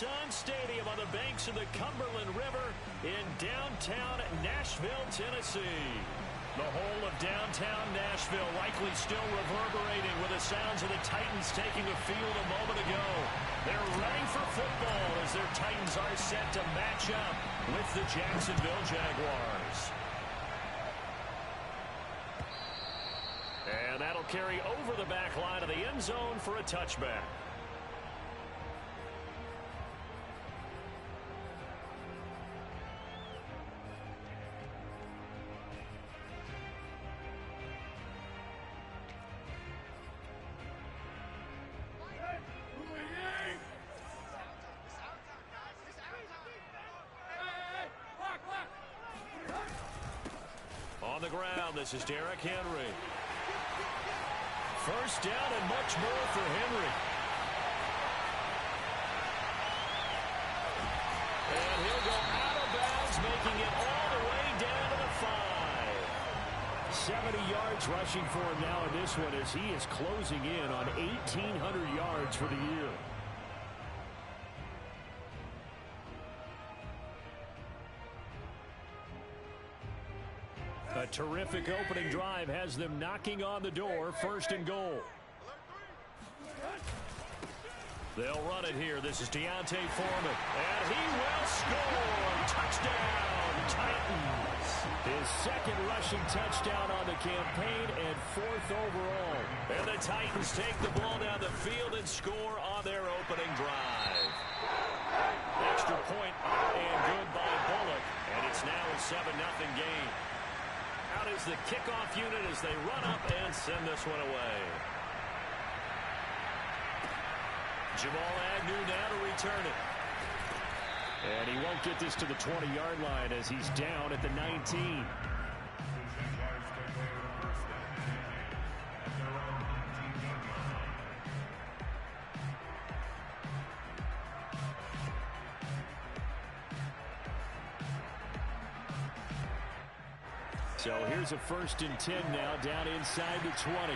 Sun Stadium on the banks of the Cumberland River in downtown Nashville, Tennessee. The whole of downtown Nashville likely still reverberating with the sounds of the Titans taking the field a moment ago. They're ready for football as their Titans are set to match up with the Jacksonville Jaguars. And that'll carry over the back line of the end zone for a touchback. On the ground, this is Derrick Henry. First down and much more for Henry. And he'll go out of bounds, making it all the way down to the 5. 70 yards rushing for him now in this one as he is closing in on 1,800 yards for the year. A terrific opening drive has them knocking on the door, first and goal. They'll run it here. This is Deontay Foreman. And he will score. Touchdown, Titans. His second rushing touchdown on the campaign and 4th overall. And the Titans take the ball down the field and score on their opening drive. Extra point up and good by Bullock. And it's now a 7-0 game. Out is the kickoff unit as they run up and send this one away. Jamal Agnew now to return it. And he won't get this to the 20-yard line as he's down at the 19. So here's a 1st and 10 now down inside the 20.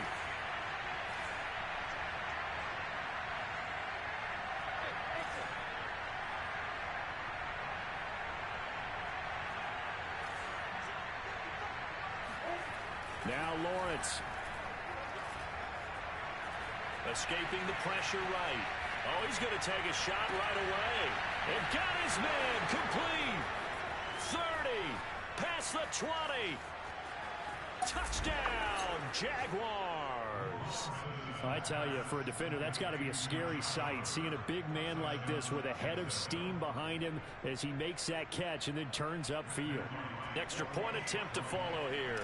Now Lawrence. Escaping the pressure right. Oh, he's going to take a shot right away. And got his man complete. 30. Past the 20. Touchdown, Jaguars. I tell you, for a defender, that's got to be a scary sight, seeing a big man like this with a head of steam behind him as he makes that catch and then turns upfield. Extra point attempt to follow here.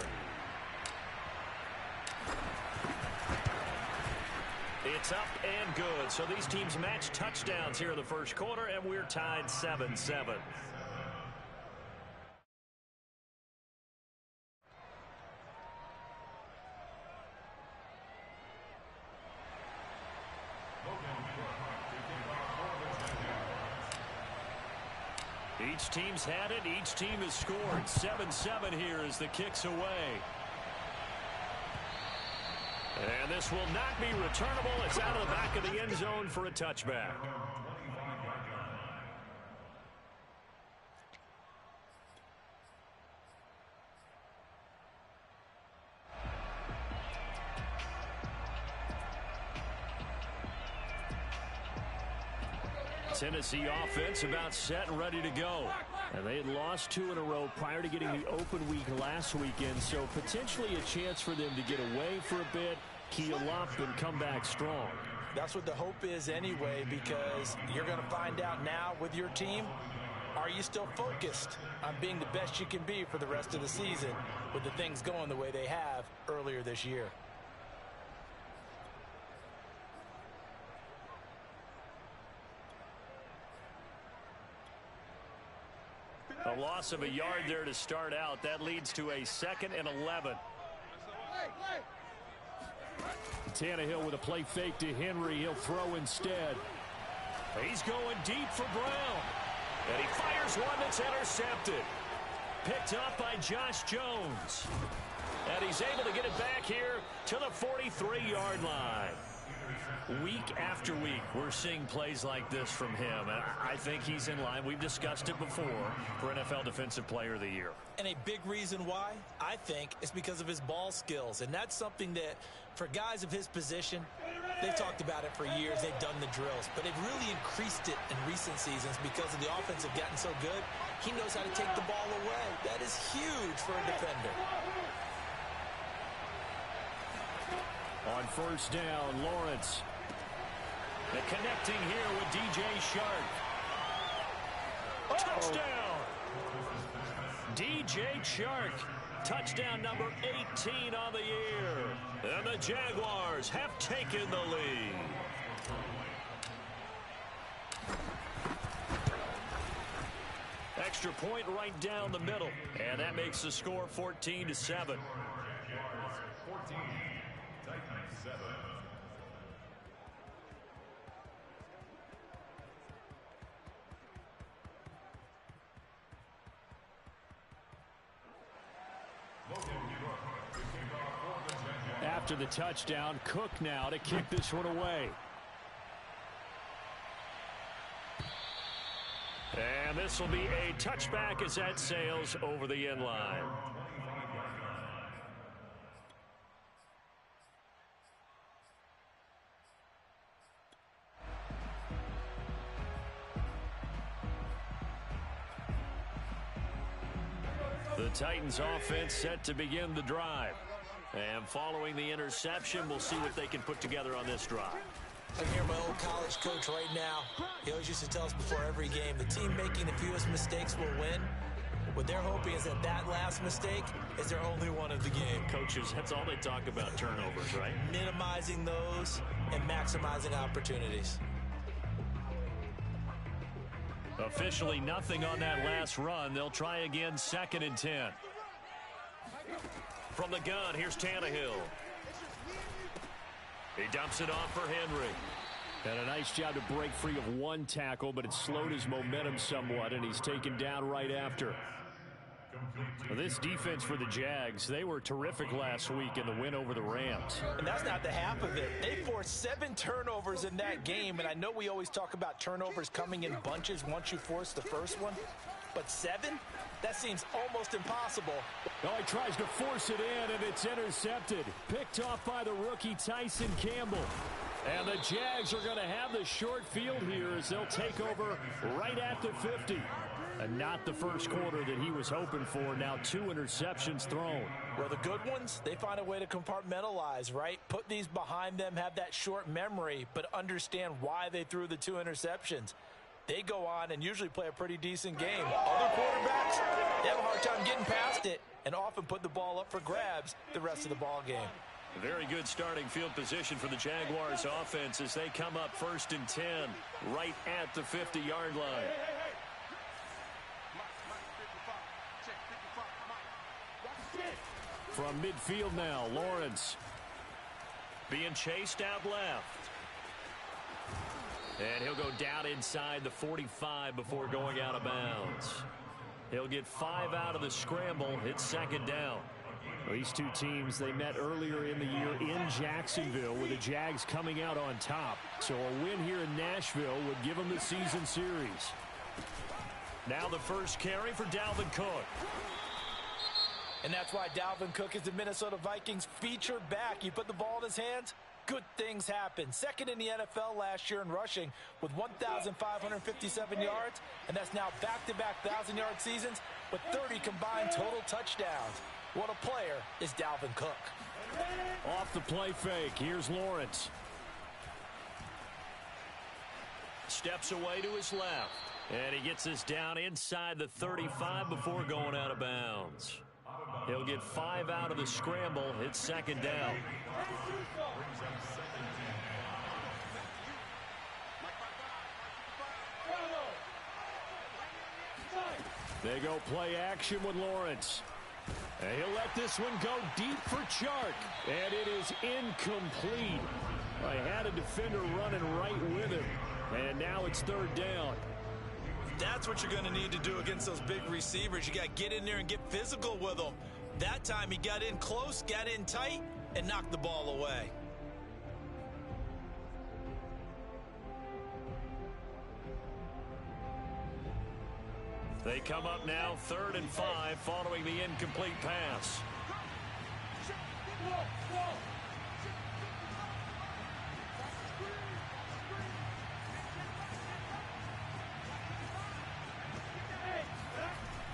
It's up and good. So these teams match touchdowns here in the first quarter, and we're tied 7-7. Each team's had it. Each team has scored. 7-7 here as the kick's away. And this will not be returnable. It's out of the back of the end zone for a touchback. Tennessee offense about set and ready to go. And they had lost 2 in a row prior to getting the open week last weekend, so potentially a chance for them to get away for a bit, keel up, and come back strong. That's what the hope is anyway, because you're going to find out now with your team, are you still focused on being the best you can be for the rest of the season with the things going the way they have earlier this year? A loss of a yard there to start out. That leads to a 2nd and 11. Tannehill with a play fake to Henry. He'll throw instead. He's going deep for Brown. And he fires one that's intercepted. Picked up by Josh Jones. And he's able to get it back here to the 43-yard line. Week after week, we're seeing plays like this from him, and I think he's in line. We've discussed it before for NFL Defensive Player of the Year. And a big reason why, I think, is because of his ball skills. And that's something that, for guys of his position, they've talked about it for years. They've done the drills. But they've really increased it in recent seasons because of the offense have gotten so good. He knows how to take the ball away. That is huge for a defender. On first down, Lawrence. And connecting here with DJ Shark. Touchdown! DJ Shark. Touchdown number 18 on the year. And the Jaguars have taken the lead. Extra point right down the middle. And that makes the score 14-7. After the touchdown, Cook now to kick this one away. And this will be a touchback as that sails over the end line. The Titans offense set to begin the drive. And following the interception, we'll see what they can put together on this drive. I hear my old college coach right now. He always used to tell us before every game, the team making the fewest mistakes will win. What they're hoping is that that last mistake is their only one of the game. Coaches, that's all they talk about, turnovers, right? Minimizing those and maximizing opportunities. Officially nothing on that last run. They'll try again, 2nd and 10. From the gun, here's Tannehill. He dumps it off for Henry. And a nice job to break free of one tackle, but it slowed his momentum somewhat, and he's taken down right after. Well, this defense for the Jags, they were terrific last week in the win over the Rams. And that's not the half of it. They forced 7 turnovers in that game, and I know we always talk about turnovers coming in bunches once you force the first one, but 7? That seems almost impossible. Oh, he tries to force it in, and it's intercepted. Picked off by the rookie Tyson Campbell. And the Jags are going to have the short field here as they'll take over right at the 50. And not the first quarter that he was hoping for. Now 2 interceptions thrown. Well, the good ones, they find a way to compartmentalize, right? Put these behind them, have that short memory, but understand why they threw the 2 interceptions. They go on and usually play a pretty decent game. Other quarterbacks, they have a hard time getting past it and often put the ball up for grabs the rest of the ball game. Very good starting field position for the Jaguars offense as they come up 1st and 10 right at the 50-yard line. From midfield now, Lawrence being chased out left. And he'll go down inside the 45 before going out of bounds. He'll get 5 out of the scramble. It's 2nd down. Well, these two teams, they met earlier in the year in Jacksonville with the Jags coming out on top. So a win here in Nashville would give them the season series. Now the first carry for Dalvin Cook. And that's why Dalvin Cook is the Minnesota Vikings featured back. You put the ball in his hands, good things happen. 2nd in the NFL last year in rushing with 1,557 yards, and that's now back-to-back 1,000-yard seasons with 30 combined total touchdowns. What a player is Dalvin Cook. Off the play fake, here's Lawrence. Steps away to his left, and he gets this down inside the 35 before going out of bounds. He'll get 5 out of the scramble. It's 2nd down. They go play action with Lawrence. And he'll let this one go deep for Chark. And it is incomplete. I had a defender running right with him. And now it's 3rd down. That's what you're going to need to do against those big receivers. You got to get in there and get physical with them. That time he got in close, got in tight, and knocked the ball away. They come up now 3rd and 5 following the incomplete pass.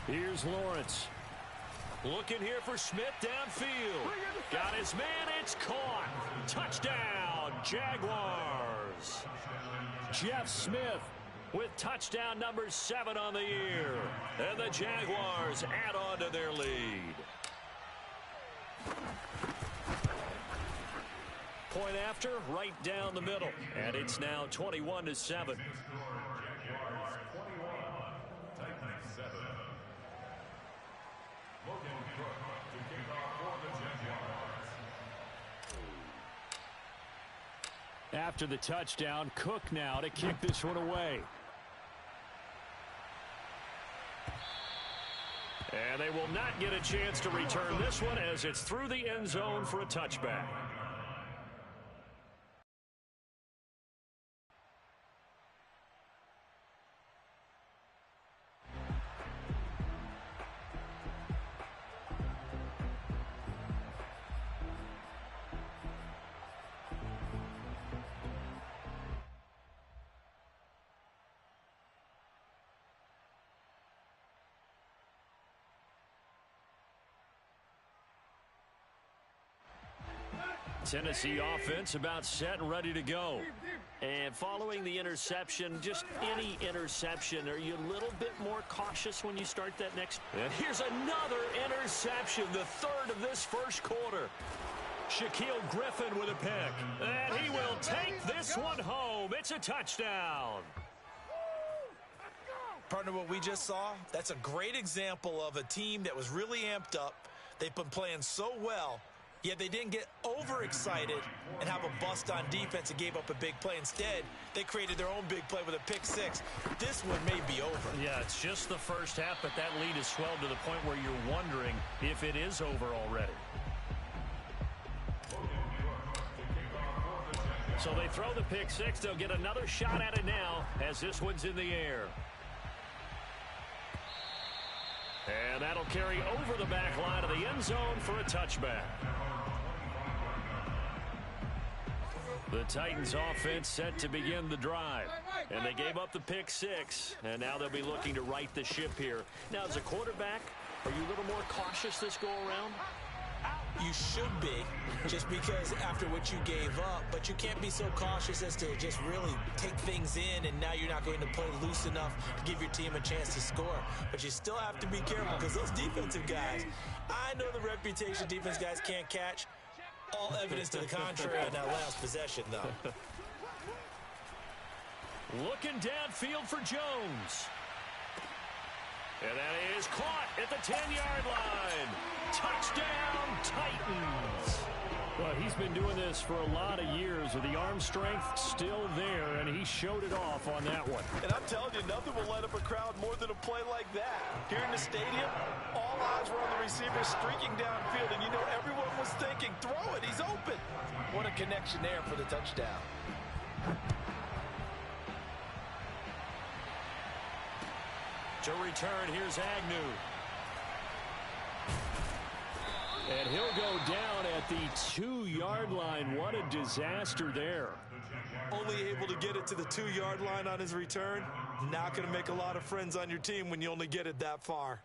Here's Lawrence. Looking here for Smith downfield. Got his man. It's caught. Touchdown, Jaguars. Jeff Smith with touchdown number 7 on the year. And the Jaguars add on to their lead. Point after, right down the middle. And it's now 21-7. After the touchdown, Cook now to kick this one away. And they will not get a chance to return this one as it's through the end zone for a touchback. Tennessee offense about set and ready to go. And following the interception, just any interception, are you a little bit more cautious when you start that next? And here's another interception, the 3rd of this first quarter. Shaquille Griffin with a pick. And he will take this one home. It's a touchdown. Partner, what we just saw, that's a great example of a team that was really amped up. They've been playing so well. Yet they didn't get overexcited and have a bust on defense and gave up a big play. Instead, they created their own big play with a pick 6. This one may be over. Yeah, it's just the first half, but that lead has swelled to the point where you're wondering if it is over already. So they throw the pick 6. They'll get another shot at it now as this one's in the air. And that'll carry over the back line of the end zone for a touchback. The Titans offense set to begin the drive. And they gave up the pick 6. And now they'll be looking to right the ship here. Now, as a quarterback, are you a little more cautious this go around? You should be, just because after what you gave up. But you can't be so cautious as to just really take things in, and now you're not going to play loose enough to give your team a chance to score. But you still have to be careful because those defensive guys, I know the reputation defense guys can't catch. All evidence to the contrary on that last possession, though. Looking downfield for Jones. And that is caught at the 10-yard line. Touchdown, Titans. Well, he's been doing this for a lot of years with the arm strength still there, and he showed it off on that one. And I'm telling you, nothing will light up a crowd more than a play like that. Here in the stadium, all eyes were on the receiver streaking downfield, and you know everyone was thinking, throw it, he's open. What a connection there for the touchdown. To return, here's Agnew. And he'll go down at the 2-yard line. What a disaster there. Only able to get it to the 2-yard line on his return. Not going to make a lot of friends on your team when you only get it that far.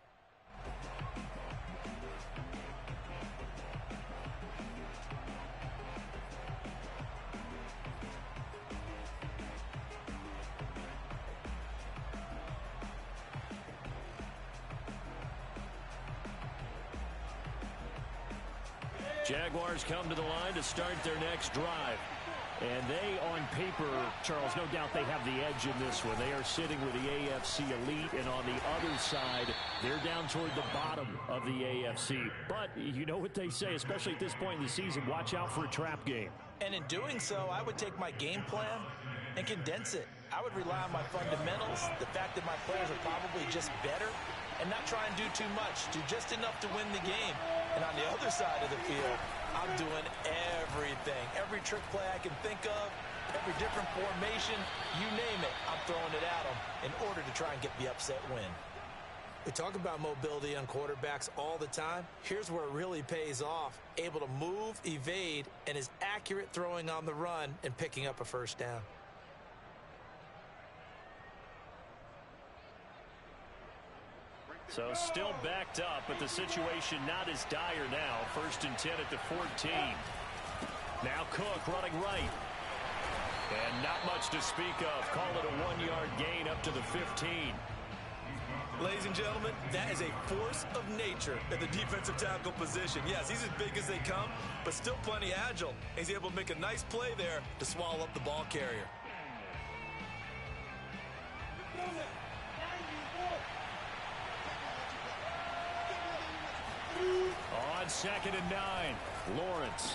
Jaguars come to the line to start their next drive. And they, on paper, Charles, no doubt they have the edge in this one. They are sitting with the AFC elite, and on the other side, they're down toward the bottom of the AFC. But you know what they say, especially at this point in the season, watch out for a trap game. And in doing so, I would take my game plan and condense it. I would rely on my fundamentals, the fact that my players are probably just better, and not try and do too much, do just enough to win the game. And on the other side of the field, I'm doing everything. Every trick play I can think of, every different formation, you name it, I'm throwing it at them in order to try and get the upset win. We talk about mobility on quarterbacks all the time. Here's where it really pays off. Able to move, evade, and is accurate throwing on the run and picking up a first down. So still backed up, but the situation not as dire now. 1st and 10 at the 14. Now Cook running right. And not much to speak of. Call it a 1-yard gain up to the 15. Ladies and gentlemen, that is a force of nature at the defensive tackle position. Yes, he's as big as they come, but still plenty agile. He's able to make a nice play there to swallow up the ball carrier. On 2nd and 9, Lawrence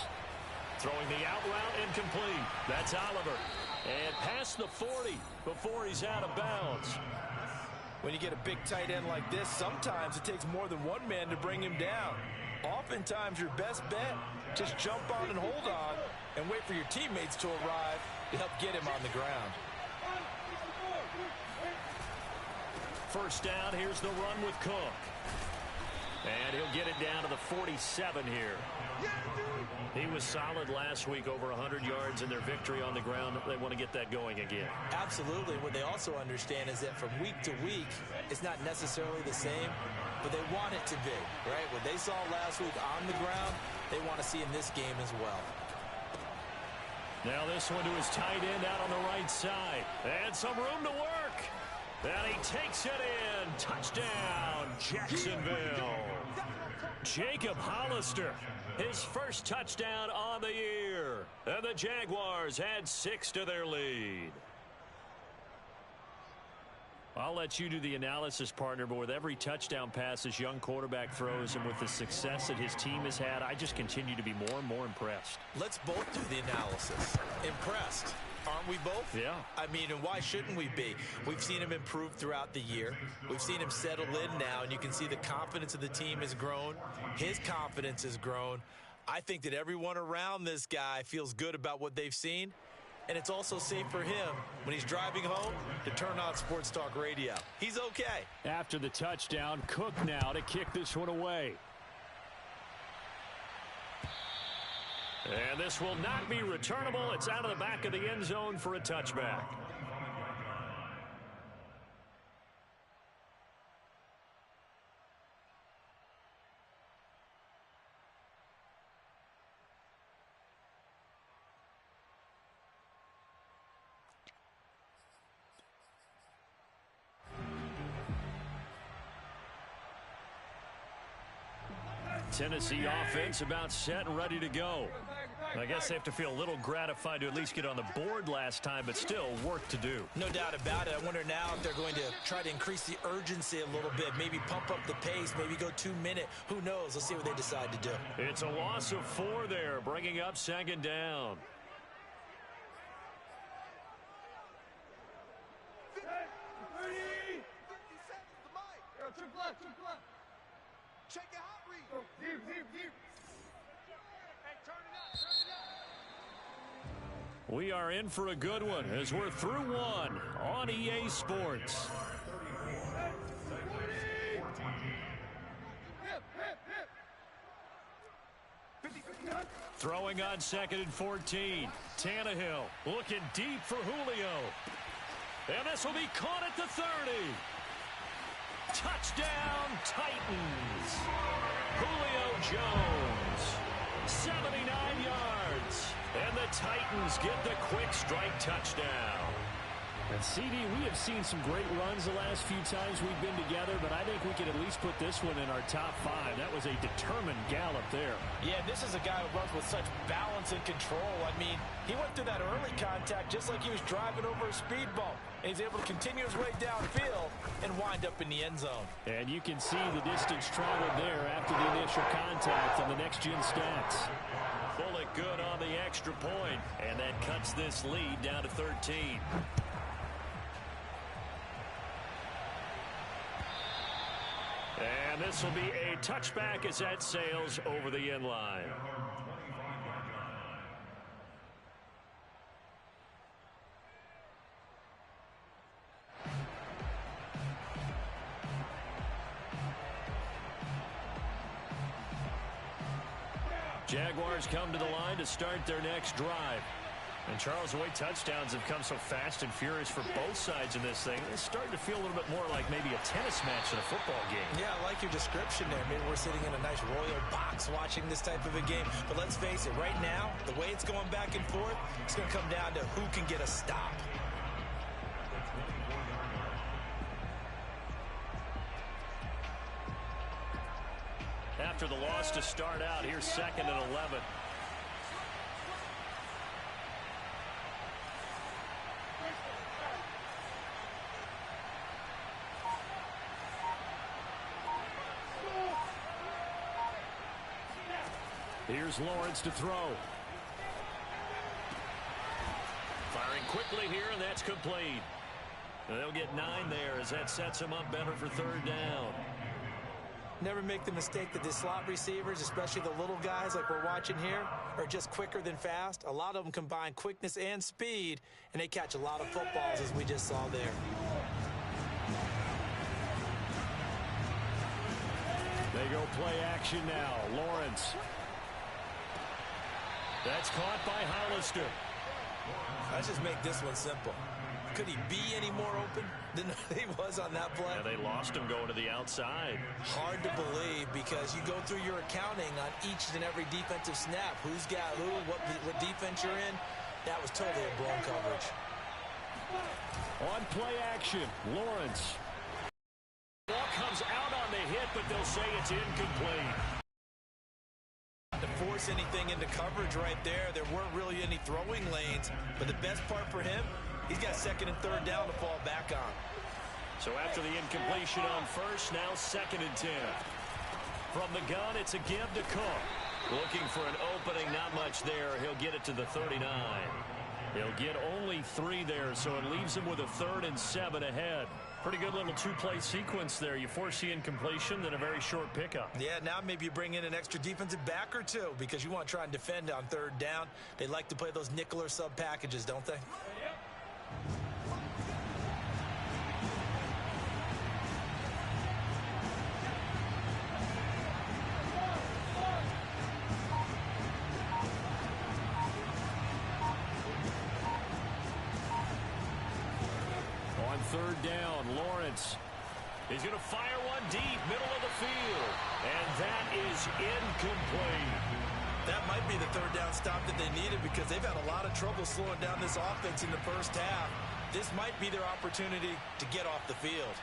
throwing the out route incomplete. That's Oliver. And past the 40 before he's out of bounds. When you get a big tight end like this, sometimes it takes more than one man to bring him down. Oftentimes, your best bet, just jump on and hold on and wait for your teammates to arrive to help get him on the ground. First down, here's the run with Cook. And he'll get it down to the 47 here. He was solid last week, over 100 yards in their victory on the ground. They want to get that going again. Absolutely. What they also understand is that from week to week, it's not necessarily the same, but they want it to be, right? What they saw last week on the ground, they want to see in this game as well. Now this one to his tight end out on the right side. And some room to work. And he takes it in. Touchdown, Jacksonville. Jacob Hollister, his first touchdown on the year. And the Jaguars add 6 to their lead. I'll let you do the analysis, partner, but with every touchdown pass this young quarterback throws and with the success that his team has had, I just continue to be more and more impressed. Let's both do the analysis. Impressed. Aren't we both? Yeah. I mean, and why shouldn't we be? We've seen him improve throughout the year. We've seen him settle in now, and you can see the confidence of the team has grown. His confidence has grown. I think that everyone around this guy feels good about what they've seen, and it's also safe for him when he's driving home to turn on Sports Talk Radio. He's okay. After the touchdown, Cook now to kick this one away. And this will not be returnable. It's out of the back of the end zone for a touchback. Tennessee offense about set and ready to go. I guess they have to feel a little gratified to at least get on the board last time, but still work to do. No doubt about it. I wonder now if they're going to try to increase the urgency a little bit, maybe pump up the pace, maybe go 2-minute. Who knows? Let's see what they decide to do. It's a loss of 4 there, bringing up 2nd down. Check it out, Reed. We are in for a good one as we're through one on EA Sports. Throwing on 2nd and 14. Tannehill looking deep for Julio. And this will be caught at the 30. Touchdown, Titans. Julio Jones, 79 yards. And the Titans get the quick strike touchdown. And CD, we have seen some great runs the last few times we've been together, but I think we can at least put this one in our top 5. That was a determined gallop there. Yeah, this is a guy who runs with such balance and control. I mean, he went through that early contact just like he was driving over a speed bump. And he's able to continue his way downfield and wind up in the end zone. And you can see the distance traveled there after the initial contact on the next-gen stats. Bullet good on the extra point, and that cuts this lead down to 13. And this will be a touchback as that sails over the end line. Jaguars come to the line to start their next drive. And Charles, the way touchdowns have come so fast and furious for both sides in this thing, it's starting to feel a little bit more like maybe a tennis match than a football game. Yeah, I like your description there. Maybe we're sitting in a nice royal box watching this type of a game. But let's face it, right now, the way it's going back and forth, it's going to come down to who can get a stop. After the loss to start out, here's 2nd and 11. Here's Lawrence to throw. Firing quickly here, and that's complete. They'll get 9 there as that sets them up better for 3rd down. Never make the mistake that the slot receivers, especially the little guys like we're watching here, are just quicker than fast. A lot of them combine quickness and speed, and they catch a lot of footballs, as we just saw there. They go play action now. Lawrence. That's caught by Hollister. Let's just make this one simple. Could he be any more open than he was on that play? Yeah, they lost him going to the outside. Hard to believe, because you go through your accounting on each and every defensive snap. Who's got who, what defense you're in. That was totally a blown coverage. On play action, Lawrence. Ball comes out on the hit, but they'll say it's incomplete. To force anything into coverage right there. There weren't really any throwing lanes, but the best part for him, he's got 2nd and 3rd down to fall back on. So after the incompletion on 1st, now 2nd and 10. From the gun, it's a give to Cook. Looking for an opening, not much there. He'll get it to the 39. He'll get only 3 there, so it leaves him with a 3rd and 7 ahead. Pretty good little 2-play sequence there. You force the incompletion, then a very short pickup. Yeah, now maybe you bring in an extra defensive back or 2 because you want to try and defend on 3rd down. They like to play those nickel or sub packages, don't they? On 3rd down, Lawrence. He's going to fire one deep, middle of the field. And that is incomplete. That might be the 3rd down stop that they needed, because they've had a lot of trouble slowing down this offense in the 1st half. This might be their opportunity to get off the field.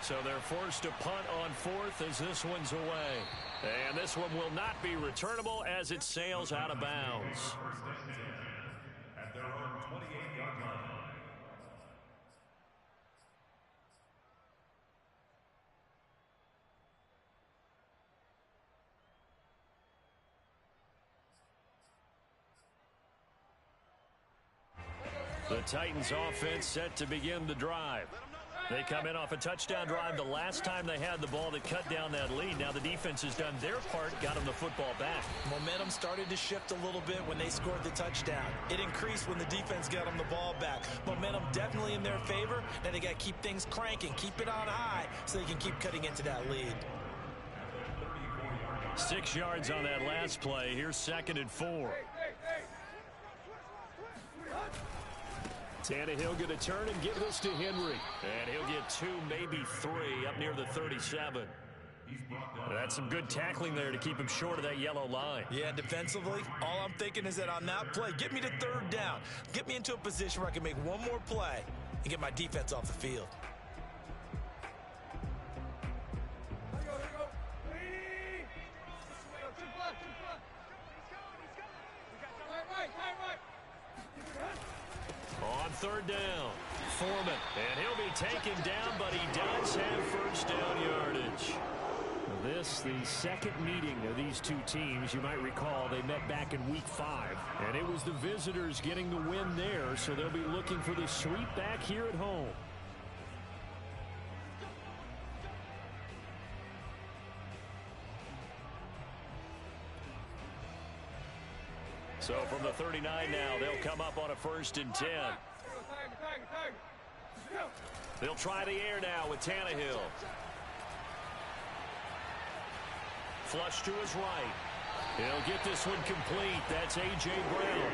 So they're forced to punt on 4th as this one's away. And this one will not be returnable as it sails out of bounds. At their own 28-yard line. The Titans offense set to begin the drive. They come in off a touchdown drive the last time they had the ball to cut down that lead. Now the defense has done their part, got them the football back. Momentum started to shift a little bit when they scored the touchdown. It increased when the defense got them the ball back. Momentum definitely in their favor. Now they got to keep things cranking, keep it on high so they can keep cutting into that lead. 6 yards on that last play. Here's 2nd and 4. Tannehill going to turn and give this to Henry. And he'll get 2, maybe 3 up near the 37. That's some good tackling there to keep him short of that yellow line. Yeah, defensively, all I'm thinking is that on that play, get me to 3rd down. Get me into a position where I can make one more play and get my defense off the field. On 3rd down, Foreman, and he'll be taken down, but he does have 1st down yardage. This, the 2nd meeting of these 2 teams. You might recall they met back in week 5, and it was the visitors getting the win there, so they'll be looking for the sweep back here at home. So from the 39 now, they'll come up on a 1st and 10. They'll try the air now with Tannehill. Flush to his right. He'll get this one complete. That's A.J. Brown.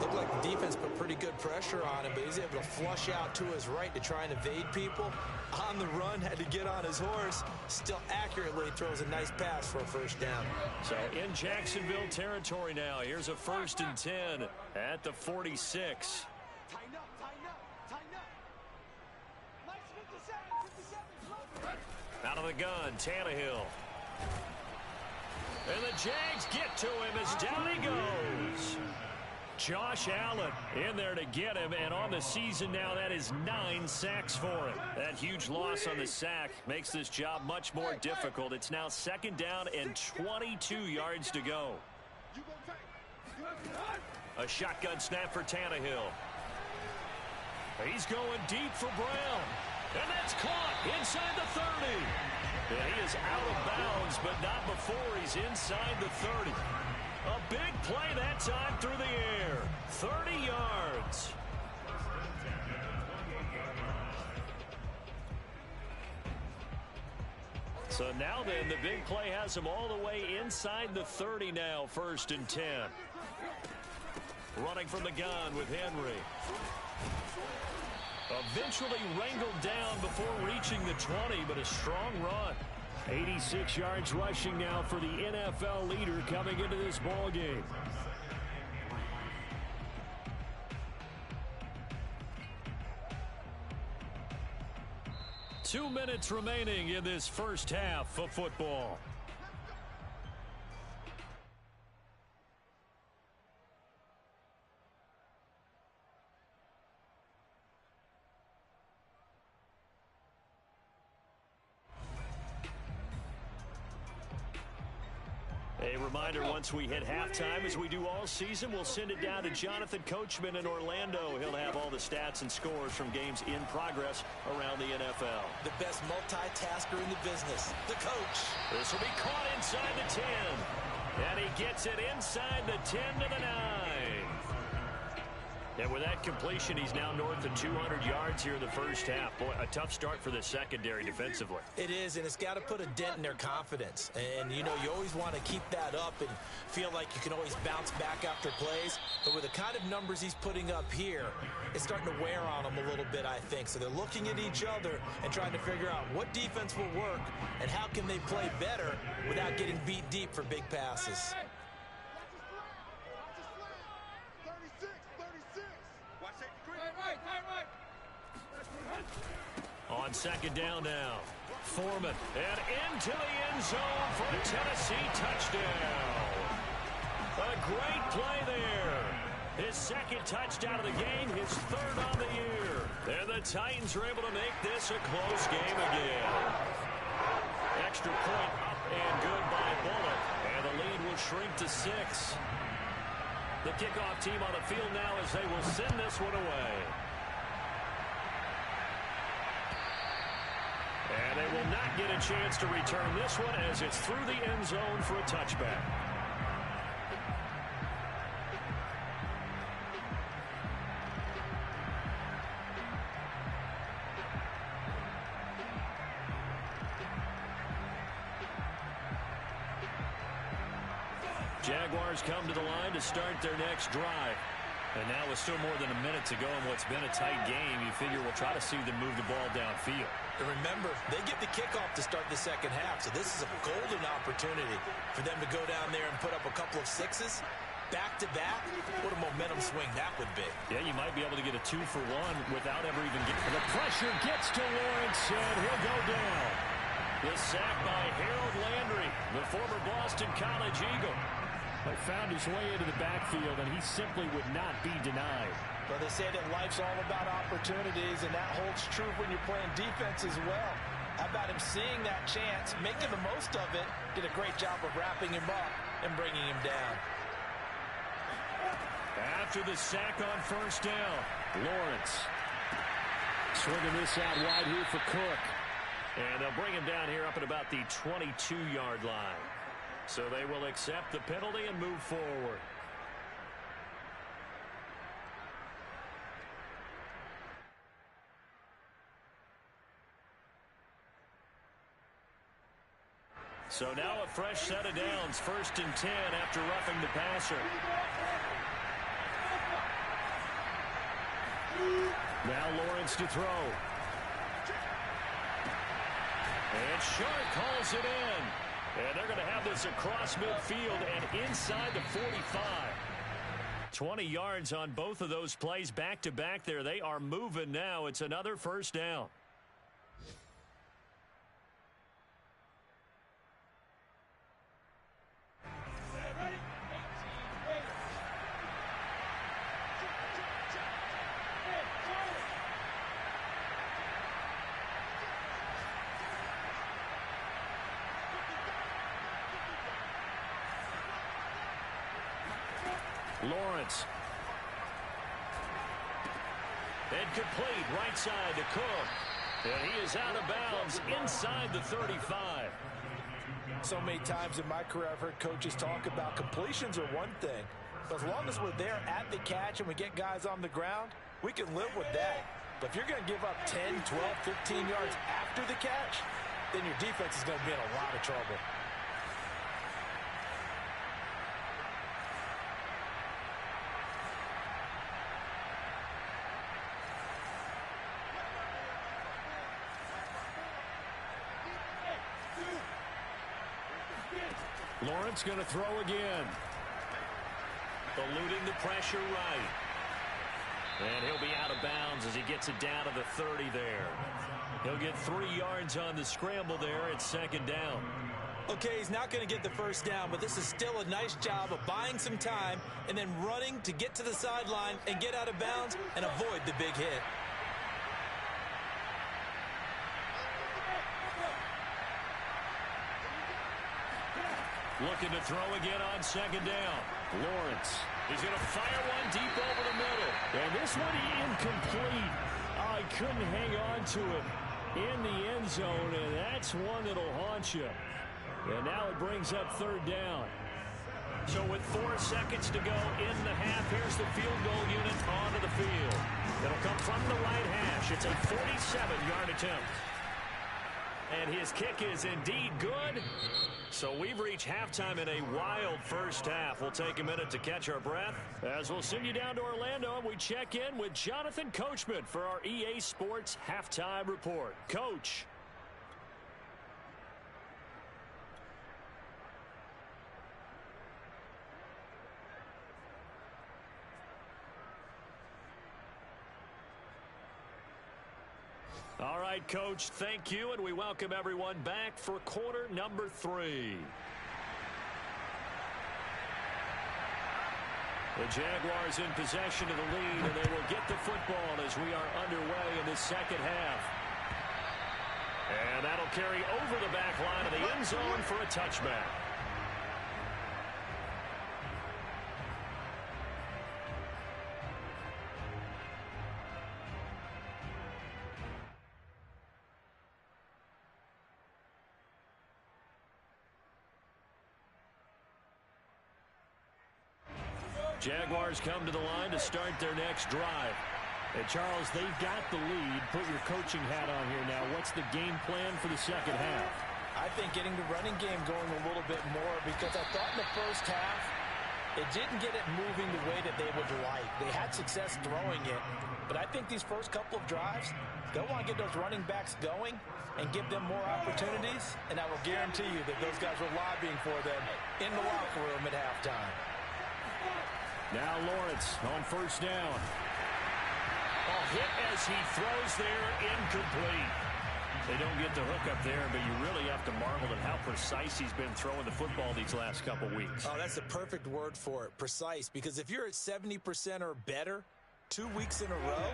Looked like the defense put pretty good pressure on him, but he's able to flush out to his right to try and evade people. On the run, had to get on his horse. Still accurately throws a nice pass for a first down. So in Jacksonville territory now. Here's a 1st and 10 at the 46. Tighten up, tighten up, tighten up. Nice 57. Out of the gun, Tannehill. And the Jags get to him as down he goes. Josh Allen in there to get him, and on the season now, that is 9 sacks for him. That huge loss on the sack makes this job much more difficult. It's now 2nd down and 22 yards to go. A shotgun snap for Tannehill. He's going deep for Brown. And that's caught inside the 30. And he is out of bounds, but not before he's inside the 30. A big play that time through the air. 30 yards. So now then, the big play has him all the way inside the 30 now, 1st and 10. Running from the gun with Henry. Eventually wrangled down before reaching the 20, but a strong run. 86 yards rushing now for the NFL leader coming into this ball game. Two minutes remaining in this first half of football. A reminder, once we hit halftime, as we do all season, we'll send it down to Jonathan Coachman in Orlando. He'll have all the stats and scores from games in progress around the NFL. The best multitasker in the business, the coach. This will be caught inside the 10. And he gets it inside the 10 to the 9. And with that completion, he's now north of 200 yards here in the first half. Boy, a tough start for the secondary defensively. It is, and it's got to put a dent in their confidence. And, you know, you always want to keep that up and feel like you can always bounce back after plays. But with the kind of numbers he's putting up here, it's starting to wear on them a little bit, I think. So they're looking at each other and trying to figure out what defense will work and how can they play better without getting beat deep for big passes. On 2nd down now, Foreman, and into the end zone for a Tennessee touchdown. A great play there. His 2nd touchdown of the game, his 3rd on the year. And the Titans are able to make this a close game again. Extra point up and good by Bullock. And the lead will shrink to 6. The kickoff team on the field now as they will send this one away. And they will not get a chance to return this one as it's through the end zone for a touchback. Jaguars come to the line to start their next drive. And now with still more than a minute to go in what's been a tight game, you figure we'll try to see them move the ball downfield. And remember, they get the kickoff to start the second half, so this is a golden opportunity for them to go down there and put up a couple of sixes. Back-to-back, what a momentum swing that would be. Yeah, you might be able to get a 2-for-1 without ever even getting... The pressure gets to Lawrence, and he'll go down. The sack by Harold Landry, the former Boston College Eagle. But found his way into the backfield, and he simply would not be denied. Well, they say that life's all about opportunities, and that holds true when you're playing defense as well. How about him seeing that chance, making the most of it, did a great job of wrapping him up and bringing him down. After the sack on 1st down, Lawrence swinging this out wide here for Cook. And they'll bring him down here up at about the 22-yard line. So they will accept the penalty and move forward. So now a fresh set of downs, 1st and 10 after roughing the passer. Now Lawrence to throw. And Sharp calls it in. And they're going to have this across midfield and inside the 45. 20 yards on both of those plays back-to-back there. They are moving now. It's another first down. Lawrence. And complete right side to Cook. And he is out of bounds inside the 35. So many times in my career I've heard coaches talk about completions are one thing. But as long as we're there at the catch and we get guys on the ground, we can live with that. But if you're going to give up 10, 12, 15 yards after the catch, then your defense is going to be in a lot of trouble. Lawrence going to throw again. Eluding the pressure right. And he'll be out of bounds as he gets it down to the 30 there. He'll get 3 yards on the scramble there at 2nd down. Okay, he's not going to get the first down, but this is still a nice job of buying some time and then running to get to the sideline and get out of bounds and avoid the big hit. Looking to throw again on 2nd down. Lawrence. He's going to fire one deep over the middle. And this one incomplete. Oh, he couldn't hang on to it in the end zone, and that's one that'll haunt you. And now it brings up 3rd down. So with 4 seconds to go in the half, here's the field goal unit onto the field. It'll come from the right hash. It's a 47-yard attempt. And his kick is indeed good. So we've reached halftime in a wild first half. We'll take a minute to catch our breath as we'll send you down to Orlando and we check in with Jonathan Coachman for our EA Sports Halftime Report. Coach. All right, Coach, thank you, and we welcome everyone back for quarter number 3. The Jaguars in possession of the lead, and they will get the football as we are underway in the second half. And that'll carry over the back line of the end zone for a touchback. Jaguars come to the line to start their next drive. And Charles, they've got the lead. Put your coaching hat on here now. What's the game plan for the second half? I think getting the running game going a little bit more, because I thought in the first half it didn't get it moving the way that they would like. They had success throwing it, but I think these first couple of drives, they'll want to get those running backs going and give them more opportunities, and I will guarantee you that those guys were lobbying for them in the locker room at halftime. Now Lawrence on 1st down. A hit as he throws there, incomplete. They don't get the hook up there, but you really have to marvel at how precise he's been throwing the football these last couple weeks. Oh, that's the perfect word for it, precise, because if you're at 70% or better 2 weeks in a row,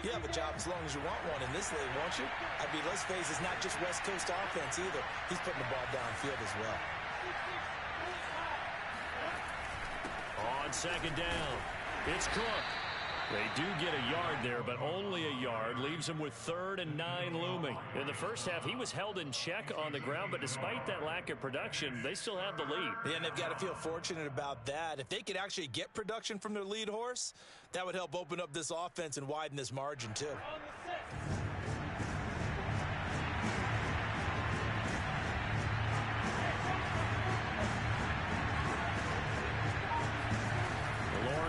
you have a job as long as you want one in this league, won't you? I mean, let's face it, it's not just West Coast offense either. He's putting the ball downfield as well. On 2nd down, it's Cook. They do get a yard there, but only a yard. Leaves him with 3rd and 9 looming. In the first half, he was held in check on the ground, but despite that lack of production, they still have the lead. Yeah, and they've got to feel fortunate about that. If they could actually get production from their lead horse, that would help open up this offense and widen this margin, too.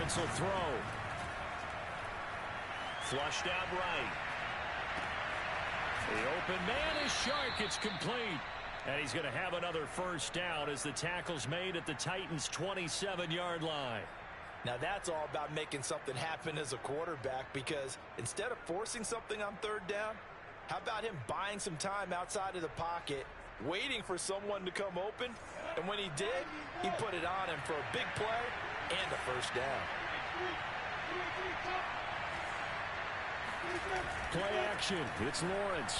Lawrence will throw. Flushed out right. The open man is Shark. It's complete. And he's going to have another first down as the tackle's made at the Titans' 27-yard line. Now that's all about making something happen as a quarterback, because instead of forcing something on third down, how about him buying some time outside of the pocket, waiting for someone to come open, and when he did, he put it on him for a big play and a first down. Play action. It's Lawrence.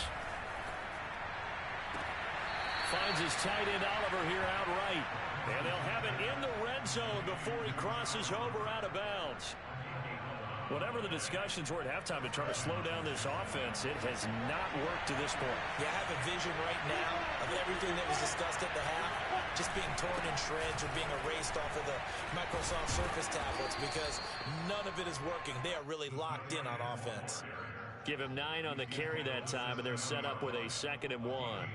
Finds his tight end Oliver here outright. And they'll have it in the red zone before he crosses over out of bounds. Whatever the discussions were at halftime to try to slow down this offense, it has not worked to this point. Yeah, I have a vision right now of everything that was discussed at the half just being torn in shreds or being erased off of the Microsoft Surface tablets, because none of it is working. They are really locked in on offense. Give him 9 on the carry that time, and they're set up with a 2nd and 1.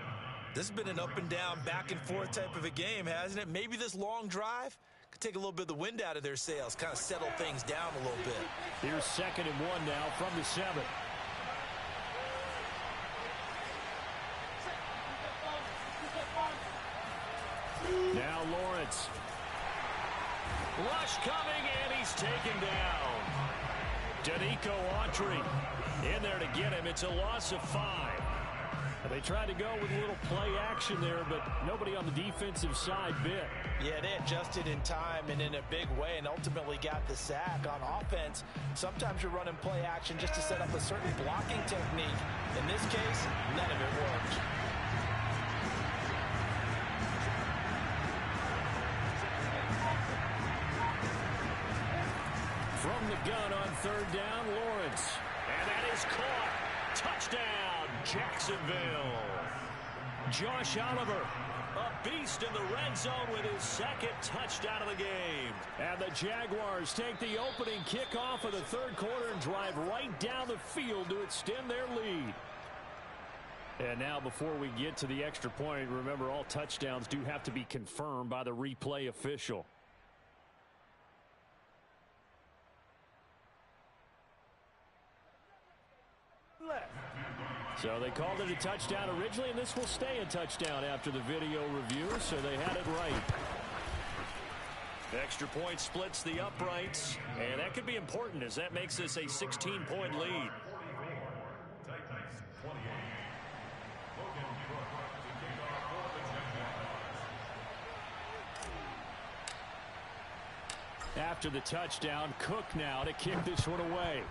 This has been an up and down, back and forth type of a game, hasn't it? Maybe this long drive could take a little bit of the wind out of their sails, kind of settle things down a little bit. Here's 2nd and 1 now from the 7. Now Lawrence. Rush coming, and he's taken down. Danico Autry in there to get him. It's a loss of 5. They tried to go with a little play action there, but nobody on the defensive side bit. Yeah, they adjusted in time and in a big way and ultimately got the sack. On offense, sometimes you're running play action just to set up a certain blocking technique. In this case, none of it worked. From the gun on 3rd down, Lawrence. And that is caught. Touchdown, Jacksonville. Josh Oliver, a beast in the red zone with his 2nd touchdown of the game. And the Jaguars take the opening kickoff of the 3rd quarter and drive right down the field to extend their lead. And now before we get to the extra point, remember all touchdowns do have to be confirmed by the replay official. So they called it a touchdown originally, and this will stay a touchdown after the video review, so they had it right. Extra point splits the uprights, and that could be important as that makes this a 16-point lead. After the touchdown, Cook now to kick this one away.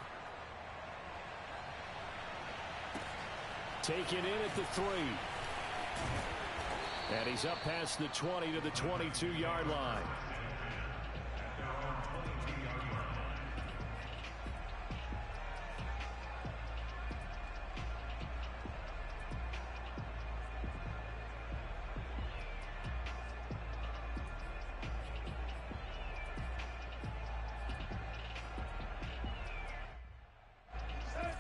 Taken in at the 3. And he's up past the 20 to the 22-yard line.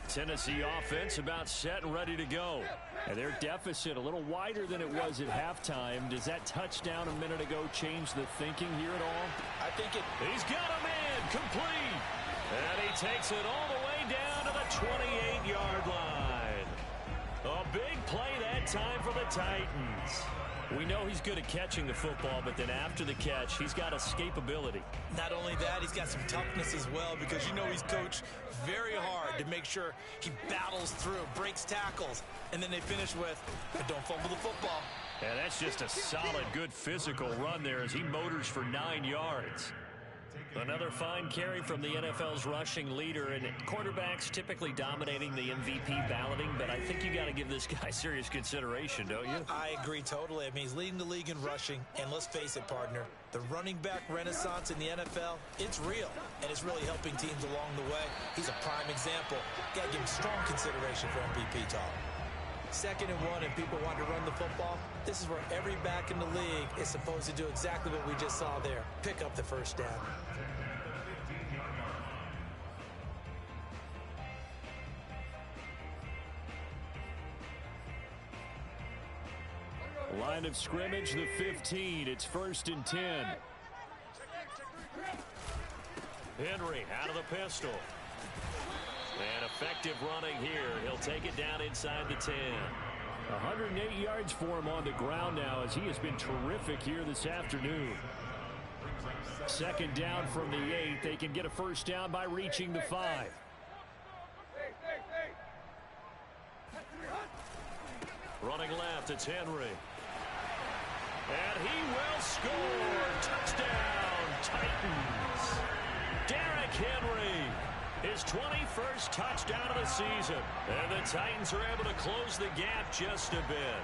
Tennessee offense about set and ready to go. And their deficit a little wider than it was at halftime. Does that touchdown a minute ago change the thinking here at all? I think it... He's got him in, complete. And he takes it all the way down to the 28-yard line. A big play that time for the Titans. We know he's good at catching the football, but then after the catch, he's got escapability. Not only that, he's got some toughness as well, because you know he's coached very hard to make sure he battles through, breaks tackles, and then they finish with, don't fumble the football. Yeah, that's just a solid, good physical run there as he motors for 9 yards. Another fine carry from the NFL's rushing leader, and quarterbacks typically dominating the MVP balloting, but I think you got to give this guy serious consideration, don't you? I agree totally. I mean, he's leading the league in rushing, and let's face it, partner, the running back renaissance in the NFL, it's real, and it's really helping teams along the way. He's a prime example. Got to give him strong consideration for MVP talk. 2nd and 1, and people want to run the football. This is where every back in the league is supposed to do exactly what we just saw there. Pick up the first down. Line of scrimmage, the 15. It's 1st and 10. Henry out of the pistol. And effective running here. He'll take it down inside the 10. 108 yards for him on the ground now as he has been terrific here this afternoon. Second down from the 8. They can get a first down by reaching the 5. Running left, it's Henry. And he will score. Touchdown, Titans. Derrick Henry, his 21st touchdown of the season. And the Titans are able to close the gap just a bit.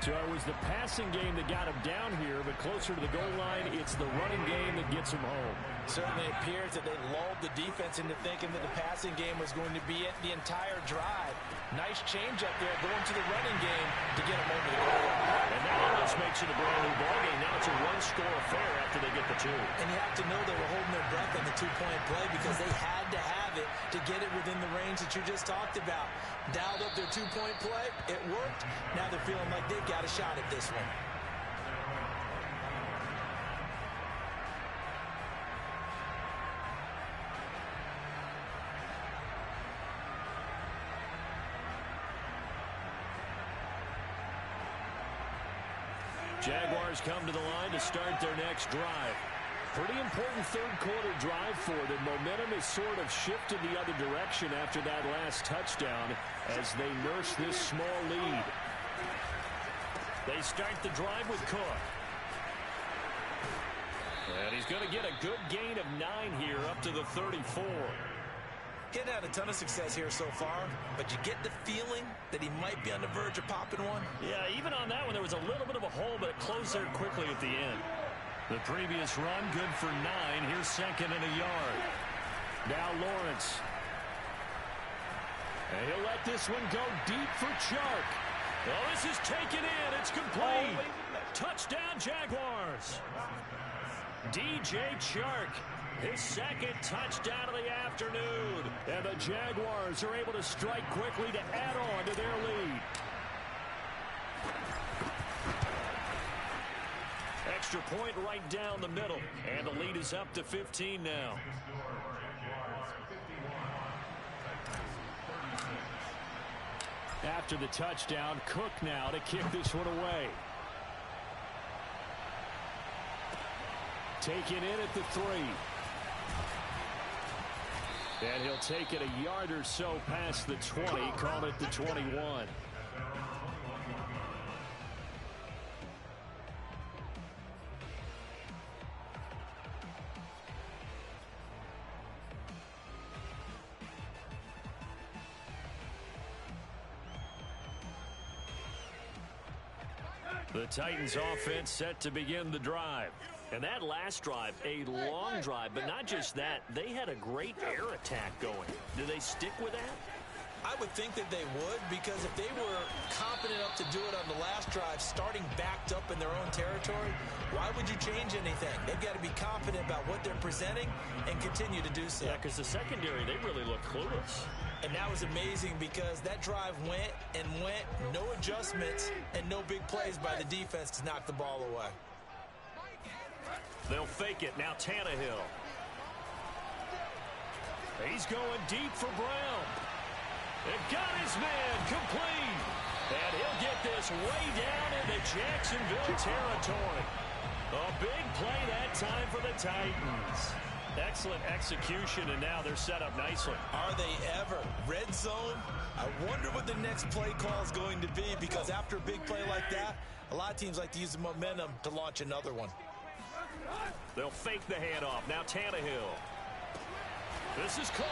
So it was the passing game that got him down here, but closer to the goal line, it's the running game that gets him home. Certainly appears that they lulled the defense into thinking that the passing game was going to be it the entire drive. Nice change up there going to the running game to get him over the goal line. And that almost makes it a brand new ball game. Now it's a one-score affair after they get the 2. And you have to know they were holding their breath on the two-point play because they had to have it to get it within the range that you just talked about. Dialed up their two-point play. It worked. Now they're feeling like they've got a shot at this one. Jaguars come to the line to start their next drive. Pretty important third-quarter drive for them. Momentum has sort of shifted the other direction after that last touchdown as they nurse this small lead. They start the drive with Cook. And he's going to get a good gain of 9 here up to the 34. Getting had a ton of success here so far, but you get the feeling that he might be on the verge of popping one. Yeah, even on that one, there was a little bit of a hole, but it closed there quickly at the end. The previous run, good for 9. Here's second and a yard. Now Lawrence. And he'll let this one go deep for Chark. Oh, this is taken in. It's complete. Touchdown, Jaguars. DJ Chark, his second touchdown of the afternoon. And the Jaguars are able to strike quickly to add on to their lead. Extra point right down the middle. And the lead is up to 15 now. After the touchdown, Cook now to kick this one away. Taken in at the 3. And he'll take it a yard or so past the 20, call it the 21. The Titans offense set to begin the drive. And that last drive, a long drive, but not just that. They had a great air attack going. Do they stick with that? I would think that they would, because if they were confident enough to do it on the last drive, starting backed up in their own territory, why would you change anything? They've got to be confident about what they're presenting and continue to do so. Yeah, because the secondary, they really look clueless. And that was amazing because that drive went and went, no adjustments, and no big plays by the defense to knock the ball away. They'll fake it. Now Tannehill. He's going deep for Brown. They've got his man complete. And he'll get this way down into Jacksonville territory. A big play that time for the Titans. Excellent execution, and now they're set up nicely. Are they ever? Red zone? I wonder what the next play call is going to be, because after a big play like that, a lot of teams like to use the momentum to launch another one. They'll fake the handoff. Now Tannehill. This is caught.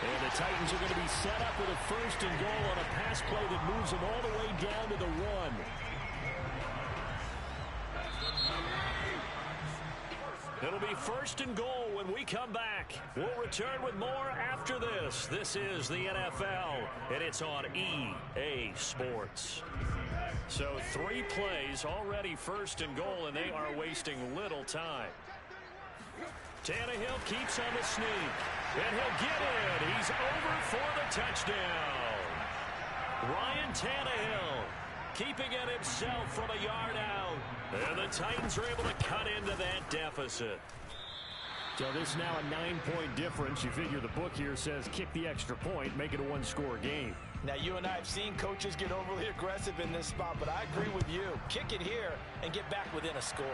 And the Titans are going to be set up with a first and goal on a pass play that moves them all the way down to the 1. It'll be first and goal when we come back. We'll return with more after this. This is the NFL, and it's on EA Sports. So 3 plays already first and goal, and they are wasting little time. Tannehill keeps on the sneak, and he'll get it. He's over for the touchdown. Ryan Tannehill keeping it himself from a yard out. And the Titans are able to cut into that deficit. So this now a 9-point difference. You figure the book here says kick the extra point, make it a one-score game. Now, you and I have seen coaches get overly aggressive in this spot, but I agree with you. Kick it here and get back within a score.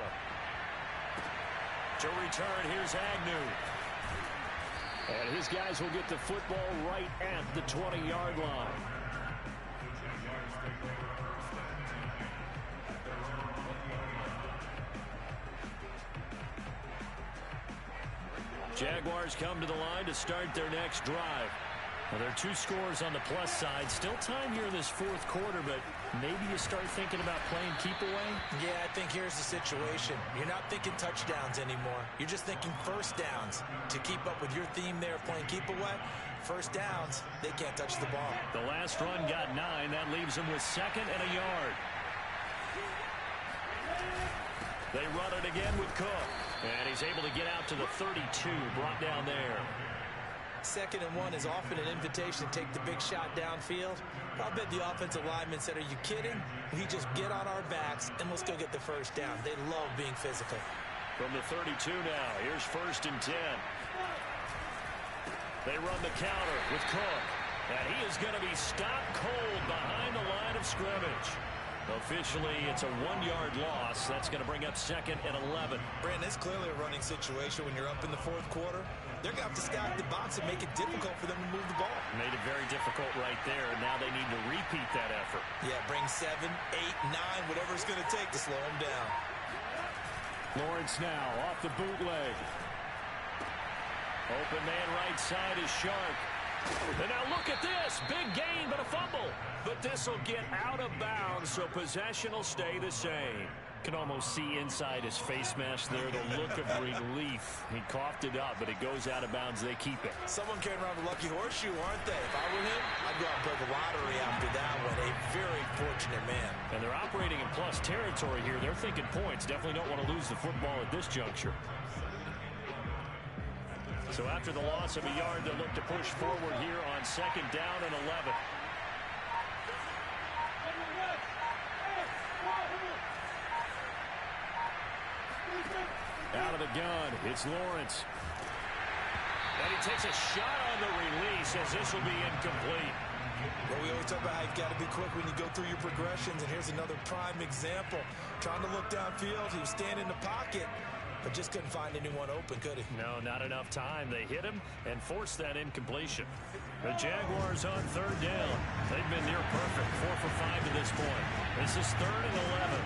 To return, here's Agnew. And his guys will get the football right at the 20-yard line. Jaguars come to the line to start their next drive. Well, there are 2 scores on the plus side. Still time here in this fourth quarter, but maybe you start thinking about playing keep away? Yeah, I think here's the situation. You're not thinking touchdowns anymore. You're just thinking first downs. To keep up with your theme there, playing keep away, first downs, they can't touch the ball. The last run got 9. That leaves them with 2nd and a yard. They run it again with Cook. And he's able to get out to the 32, brought down there. 2nd and 1 is often an invitation to take the big shot downfield. I'll bet the offensive lineman said, are you kidding? We just get on our backs and let's go get the first down. They love being physical. From the 32 now, here's 1st and 10. They run the counter with Cook. And he is going to be stopped cold behind the line of scrimmage. Officially, it's a 1-yard loss. That's going to bring up 2nd and 11. Brandon, it's clearly a running situation when you're up in the fourth quarter. They're going to have to stack the box and make it difficult for them to move the ball. Made it very difficult right there, and now they need to repeat that effort. Yeah, bring 7, 8, 9, whatever it's going to take to slow them down. Lawrence now off the bootleg. Open man right side is Sharp. And now look at this. Big gain, but a fumble. But this will get out of bounds, so possession will stay the same. Can almost see inside his face mask there the look of relief. He coughed it up, but it goes out of bounds. They keep it. Someone came around with a lucky horseshoe, aren't they? If I were him, I'd go out and play the lottery after that one. A very fortunate man. And they're operating in plus territory here. They're thinking points. Definitely don't want to lose the football at this juncture. So after the loss of a yard, they'll look to push forward here on 2nd down and 11. Out of the gun, it's Lawrence. And he takes a shot on the release as this will be incomplete. Well, we always talk about how you've got to be quick when you go through your progressions, and here's another prime example. Trying to look downfield, he was standing in the pocket, but just couldn't find anyone open, could he? No, not enough time. They hit him and forced that incompletion. The Jaguars on 3rd down. They've been near perfect, 4 for 5 to this point. This is 3rd and 11.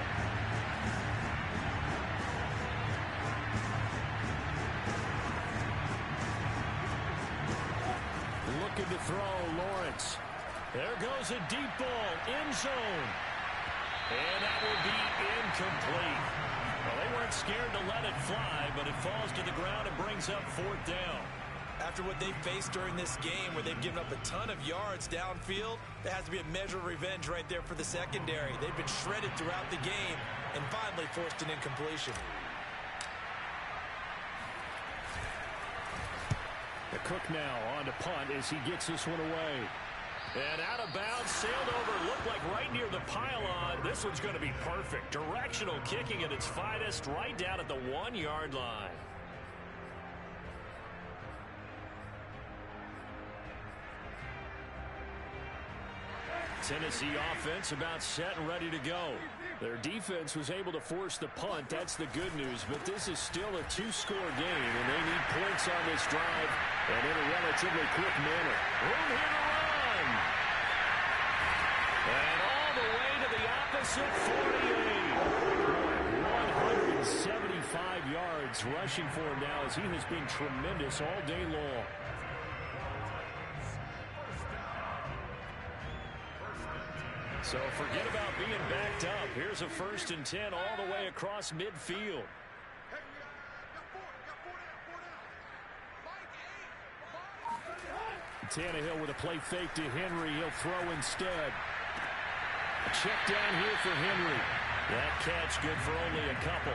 Looking to throw, Lawrence. There goes a deep ball, end zone. And that will be incomplete. Well, they weren't scared to let it fly, but it falls to the ground and brings up 4th down. After what they faced during this game where they've given up a ton of yards downfield, there has to be a measure of revenge right there for the secondary. They've been shredded throughout the game and finally forced an incompletion. The Cook now on to punt as he gets this one away. And out of bounds, sailed over, looked like right near the pylon. This one's going to be perfect. Directional kicking at its finest, right down at the 1-yard line. Tennessee offense about set and ready to go. Their defense was able to force the punt. That's the good news. But this is still a 2-score game, and they need points on this drive and in a relatively quick manner. Room here to run. And all the way to the opposite 48. 175 yards rushing for him now as he has been tremendous all day long. So forget about being backed up. Here's a 1st and 10 all the way across midfield. Tannehill with a play fake to Henry. He'll throw instead. Check down here for Henry. That catch good for only a couple.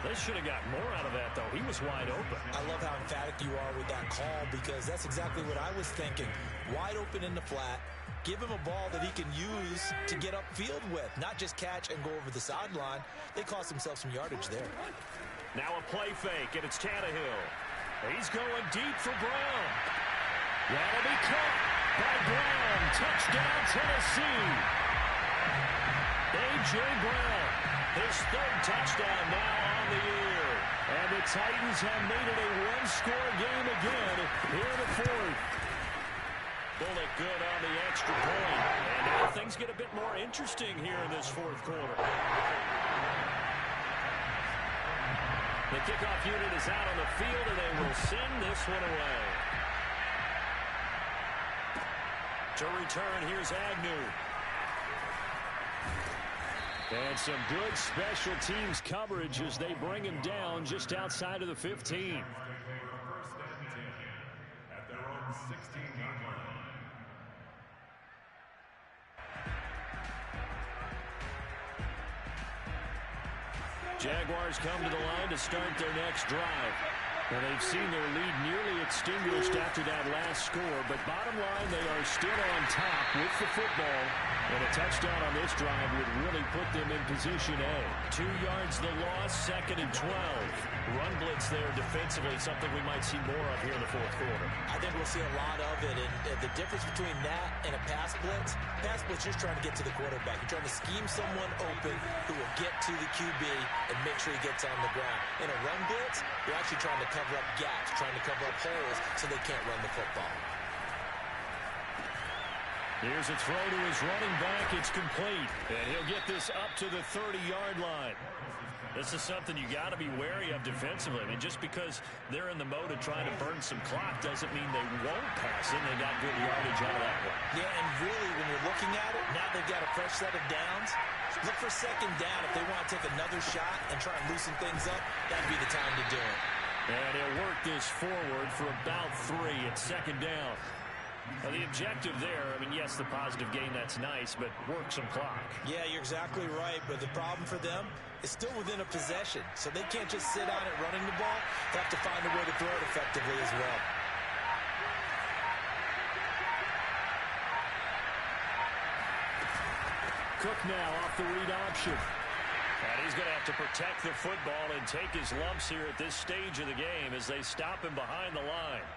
They should have got more out of that, though. He was wide open. I love how emphatic you are with that call because that's exactly what I was thinking. Wide open in the flat. Give him a ball that he can use to get upfield with, not just catch and go over the sideline. They cost themselves some yardage there. Now a play fake, and it's Tannehill. He's going deep for Brown. That'll be caught by Brown. Touchdown, Tennessee. A.J. Brown, his third touchdown now on the year. And the Titans have made it a one-score game again here in the fourth. Bullock good on the extra point. And now things get a bit more interesting here in this fourth quarter. The kickoff unit is out on the field, and they will send this one away. To return, here's Agnew. And some good special teams coverage as they bring him down just outside of the 15. First and 10 at their own 16-yard line. Jaguars come to the line to start their next drive. And they've seen their lead nearly extinguished after that last score. But bottom line, they are still on top with the football. And a touchdown on this drive would really put them in position A. 2 yards the loss, 2nd and 12. Run blitz there defensively, something we might see more of here in the fourth quarter. I think we'll see a lot of it. And the difference between that and a pass blitz just trying to get to the quarterback. You're trying to scheme someone open who will get to the QB and make sure he gets on the ground. In a run blitz, you're actually trying to cover up gaps, trying to cover up holes so they can't run the football. Here's a throw to his running back. It's complete. And he'll get this up to the 30-yard line. This is something you got to be wary of defensively. I mean, just because they're in the mode of trying to burn some clock doesn't mean they won't pass it. They got good yardage out of that one. Yeah, and really, when you're looking at it, now they've got a fresh set of downs. Look for 2nd down. If they want to take another shot and try and loosen things up, that'd be the time to do it. And he'll work this forward for about 3 at 2nd down. Now, the objective there, I mean, yes, the positive gain, that's nice, but work some clock. Yeah, you're exactly right, but the problem for them is still within a possession, so they can't just sit on it running the ball. They have to find a way to throw it effectively as well. Cook now off the read option. And he's going to have to protect the football and take his lumps here at this stage of the game as they stop him behind the line.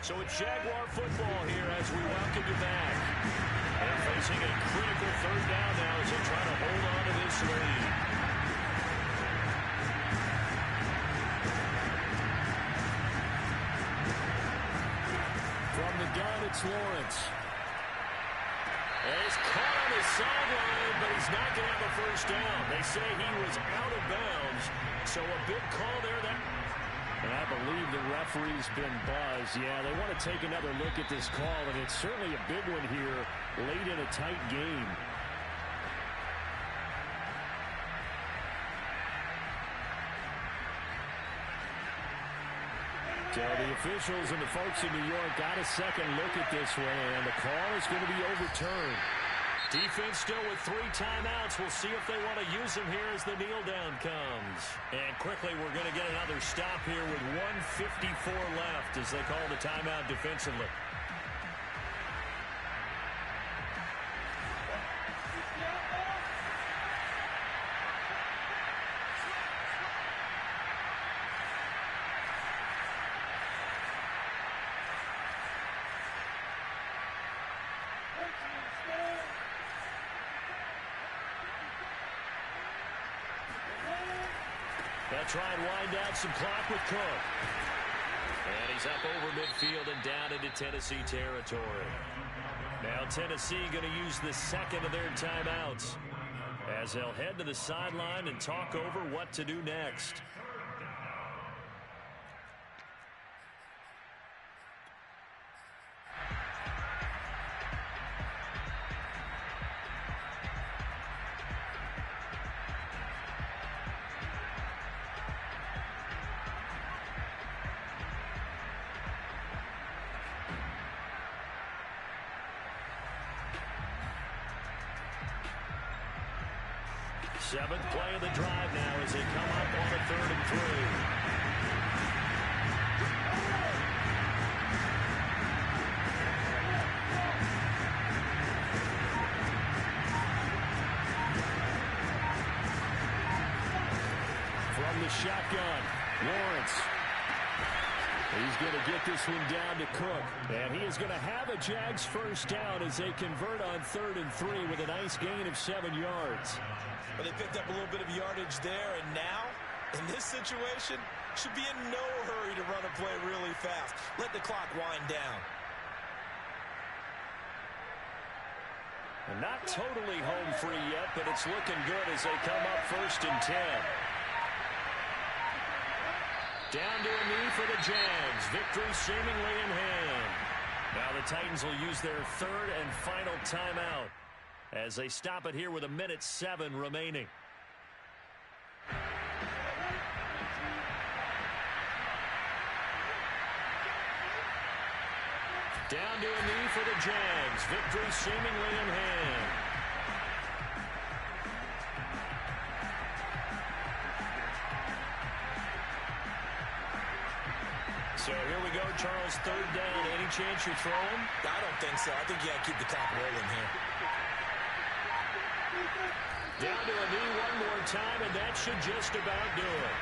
So it's Jaguar football here as we welcome you back. They're facing a critical 3rd down now as they try to hold on to this lead. From the gun, it's Lawrence. And he's caught on the sideline, but he's not going to have a first down. They say he was out of bounds, so a big call there. And I believe the referee's been buzzed. Yeah, they want to take another look at this call, and it's certainly a big one here late in a tight game. So the officials and the folks in New York got a second look at this one, and the call is going to be overturned. Defense still with 3 timeouts. We'll see if they want to use them here as the kneel down comes. And quickly, we're going to get another stop here with 1:54 left as they call the timeout defensively. They'll try and wind down some clock with Cook. And he's up over midfield and down into Tennessee territory. Now Tennessee going to use the 2nd of their timeouts as they'll head to the sideline and talk over what to do next. Seventh play of the drive now as they come up on a 3rd and 3. shotgun. Lawrence. He's going to get this one down to Cook. And he is going to have a Jags first down as they convert on 3rd and 3 with a nice gain of 7 yards. Well, they picked up a little bit of yardage there, and now, in this situation, should be in no hurry to run a play really fast. Let the clock wind down. And not totally home free yet, but it's looking good as they come up 1st and 10. Down to a knee for the Jags. Victory seemingly in hand. Now the Titans will use their 3rd and final timeout as they stop it here with 1:07 remaining. Down to a knee for the Jags. Victory seemingly in hand. So here we go, Charles, 3rd down. Any chance you're throwing? I don't think so. I think you got to keep the clock rolling here. Down to a knee one more time, and that should just about do it.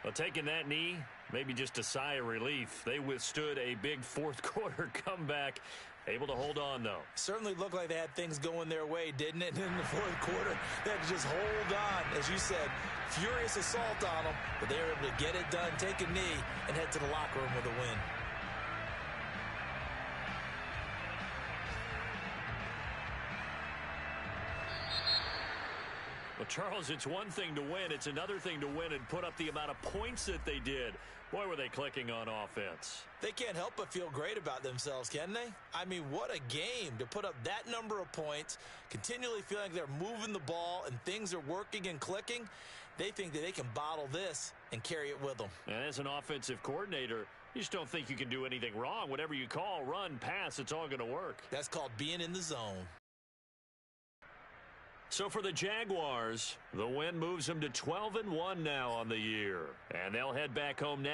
Well, taking that knee, maybe just a sigh of relief. They withstood a big 4th quarter comeback. Able to hold on, though. Certainly looked like they had things going their way, didn't it? And in the 4th quarter, they had to just hold on. As you said, furious assault on them, but they were able to get it done, take a knee, and head to the locker room with a win. Well, Charles, it's one thing to win. It's another thing to win and put up the amount of points that they did. Boy, were they clicking on offense. They can't help but feel great about themselves, can they? I mean, what a game to put up that number of points, continually feeling like they're moving the ball and things are working and clicking. They think that they can bottle this and carry it with them. And as an offensive coordinator, you just don't think you can do anything wrong. Whatever you call, run, pass, it's all going to work. That's called being in the zone. So for the Jaguars, the win moves them to 12-1 now on the year. And they'll head back home next.